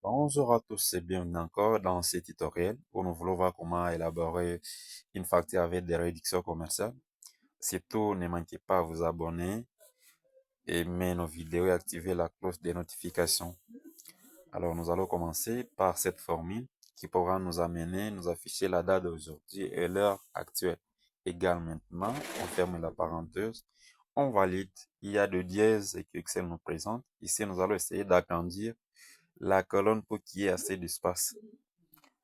Bonjour à tous et bienvenue encore dans ce tutoriel où nous voulons voir comment élaborer une facture avec des réductions commerciales. Surtout, ne manquez pas à vous abonner, aimer nos vidéos et activer la cloche des notifications. Alors, nous allons commencer par cette formule qui pourra nous amener, nous afficher la date d'aujourd'hui et l'heure actuelle. Égale maintenant, on ferme la parenthèse, on valide, il y a de dièse et que Excel nous présente. Ici, nous allons essayer d'agrandir la colonne pour qu'il y ait assez d'espace.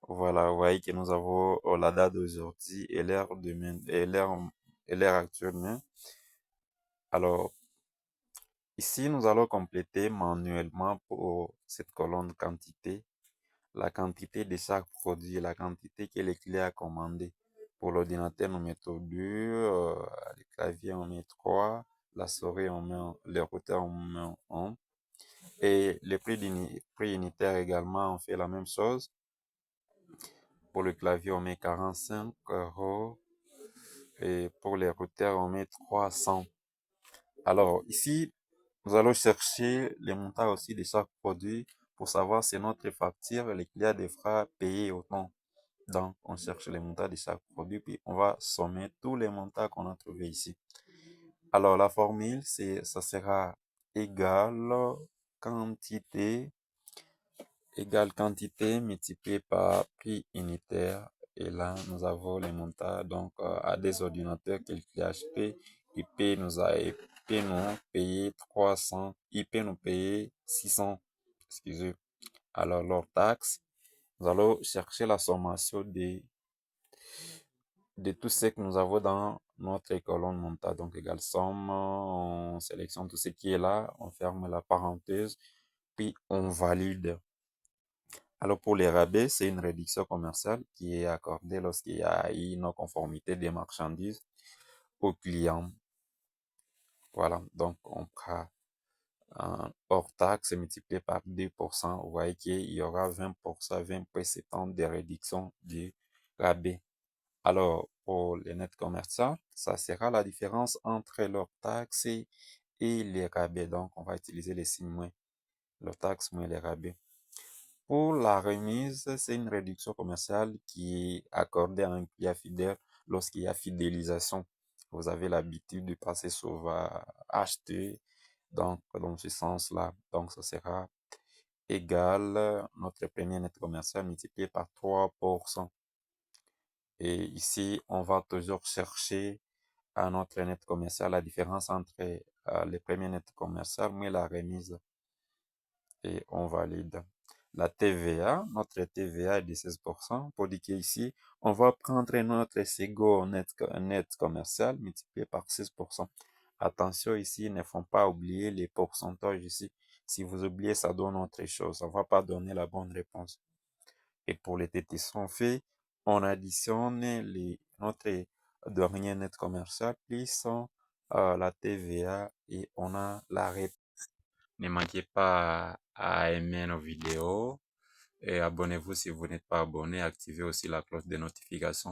Voilà, vous voyez que nous avons la date d'aujourd'hui et l'heure demain et l'heure actuelle. Alors, ici, nous allons compléter manuellement pour cette colonne quantité, la quantité de chaque produit, la quantité que le client a commandé. Pour l'ordinateur, nous mettons 2, le clavier, on met 3, la souris, le routeur, on met 1. Et le prix unitaire également, on fait la même chose. Pour le clavier, on met 45 euros. Et pour les routeurs, on met 300. Alors, ici, nous allons chercher les montants aussi de chaque produit pour savoir si notre facture, le client devra payer autant. Donc, on cherche les montants de chaque produit, puis on va sommer tous les montants qu'on a trouvés ici. Alors, la formule, ça sera égal quantité égale quantité multiplié par prix unitaire. Et là, nous avons les montants donc à des ordinateurs que le client a acheté. Il peut nous payer 300, il peut nous payer 600, excusez. Alors, leur taxe, nous allons chercher la sommation de tout ce que nous avons dans notre colonne montante. Donc, égale somme, on sélectionne tout ce qui est là, on ferme la parenthèse, puis on valide. Alors pour les rabais, c'est une réduction commerciale qui est accordée lorsqu'il y a une non-conformité des marchandises au client. Voilà, donc on prend un hors taxe multiplié par 2%. Vous voyez qu'il y aura 20%, 20,70 de réduction du rabais. Alors pour les nets commerciaux, ça sera la différence entre leur taxe et les rabais. Donc on va utiliser les signes moins, leur taxe moins les rabais. Pour la remise, c'est une réduction commerciale qui est accordée à un client fidèle lorsqu'il y a fidélisation. Vous avez l'habitude de passer sur va acheter, donc dans ce sens-là. Donc, ça sera égal notre premier net commercial multiplié par 3%. Et ici, on va toujours chercher à notre net commercial la différence entre le premier net commercial et la remise. Et on valide. La TVA, notre TVA est de 16%. Pour dire qu'ici, on va prendre notre second net commercial multiplié par 6%. Attention ici, ne faut pas oublier les pourcentages ici. Si vous oubliez, ça donne autre chose. Ça ne va pas donner la bonne réponse. Et pour les TTC fait, on additionne notre dernier net commercial plus la TVA et on a la réponse. Ne manquez pas à aimer nos vidéos et abonnez-vous si vous n'êtes pas abonné. Activez aussi la cloche de notification.